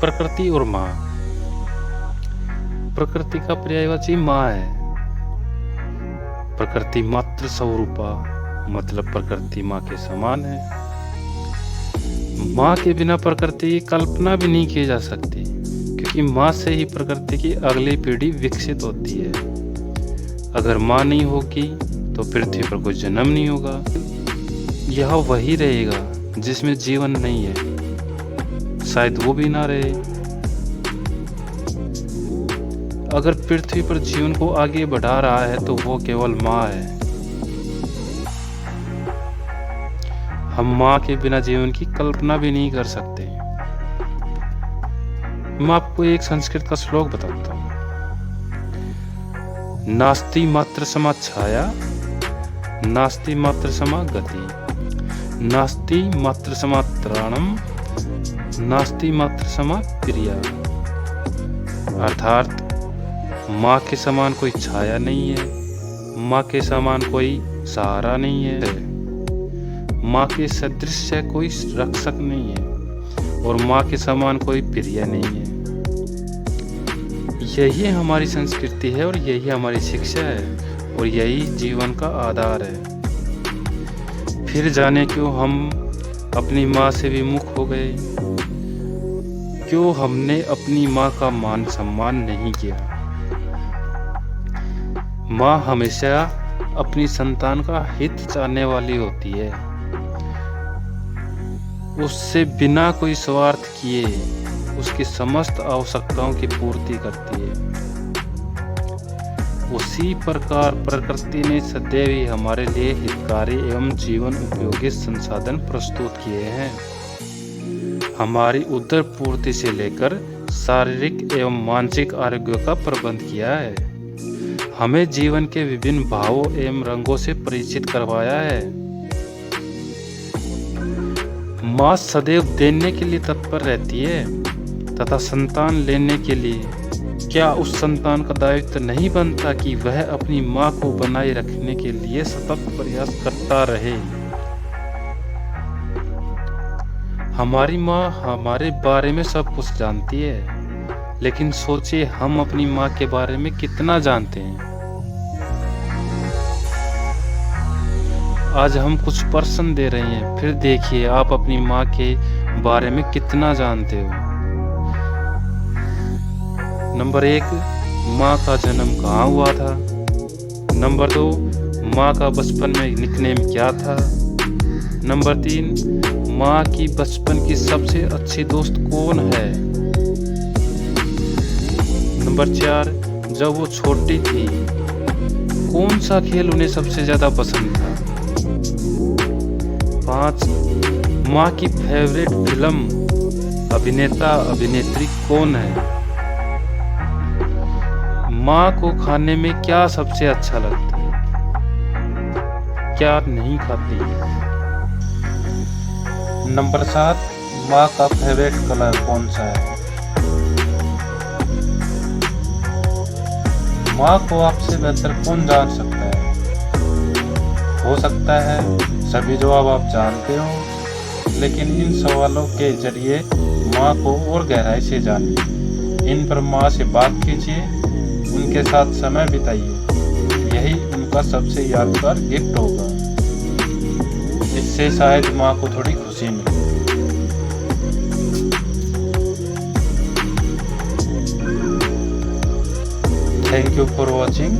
प्रकृति और माँ। प्रकृति का पर्यायवाची माँ है। प्रकृति मात्र स्वरूपा, मतलब प्रकृति माँ के समान है। माँ के बिना प्रकृति की कल्पना भी नहीं की जा सकती, क्योंकि माँ से ही प्रकृति की अगली पीढ़ी विकसित होती है। अगर माँ नहीं होगी तो पृथ्वी पर कोई जन्म नहीं होगा। यह वही रहेगा जिसमें जीवन नहीं है, शायद वो भी ना रहे। अगर पृथ्वी पर जीवन को आगे बढ़ा रहा है तो वो केवल माँ है। हम माँ के बिना जीवन की कल्पना भी नहीं कर सकते। मैं आपको एक संस्कृत का श्लोक बताता हूँ। नास्ति मात्र समा छाया, नास्ति मात्र समा गति, नास्ति मात्र समा त्राणम, नास्ति मात्र समा प्रिया। अर्थात माँ के समान कोई छाया नहीं है, माँ के समान कोई सहारा नहीं है, माँ के सदृश कोई रक्षक नहीं है और माँ के समान कोई प्रिय नहीं है। यही हमारी संस्कृति है और यही हमारी शिक्षा है और यही जीवन का आधार है। फिर जाने क्यों हम अपनी माँ से विमुख हो गए, क्यों हमने अपनी माँ का मान सम्मान नहीं किया। माँ हमेशा अपनी संतान का हित चाहने वाली होती है, उससे बिना कोई स्वार्थ किए उसकी समस्त आवश्यकताओं की पूर्ति करती है। उसी प्रकार प्रकृति ने सदैव ही हमारे लिए हितकारी एवं जीवन उपयोगी संसाधन प्रस्तुत किए हैं। हमारी उदर पूर्ति से लेकर शारीरिक एवं मानसिक आरोग्य का प्रबंध किया है। हमें जीवन के विभिन्न भावों एवं रंगों से परिचित करवाया है। माँ सदैव देने के लिए तत्पर रहती है तथा संतान लेने के लिए। क्या उस संतान का दायित्व नहीं बनता कि वह अपनी माँ को बनाए रखने के लिए सतत प्रयास करता रहे। हमारी माँ हमारे बारे में सब कुछ जानती है, लेकिन सोचिए हम अपनी माँ के बारे में कितना जानते हैं। आज हम कुछ प्रश्न दे रहे हैं, फिर देखिए आप अपनी माँ के बारे में कितना जानते हो। नंबर 1, माँ का जन्म कहाँ हुआ था। नंबर 2, माँ का बचपन में निकनेम क्या था। नंबर 3, माँ की बचपन की सबसे अच्छी दोस्त कौन है। नंबर 4, जब वो छोटी थी कौन सा खेल उन्हें सबसे ज्यादा पसंद था। 5, माँ की फेवरेट फिल्म, अभिनेता अभिनेत्री कौन है। माँ को खाने में क्या सबसे अच्छा लगता है, क्या नहीं खाती है। नंबर 7, माँ का फेवरेट कलर कौन सा है। माँ को आपसे बेहतर कौन जान सकता है। हो सकता है सभी जवाब आप जानते हो, लेकिन इन सवालों के जरिए माँ को और गहराई से जानिए। इन पर माँ से बात कीजिए, उनके साथ समय बिताइए। यही उनका सबसे यादगार गिफ्ट होगा। इससे शायद माँ को थोड़ी खुशी मिले। Thank you for watching.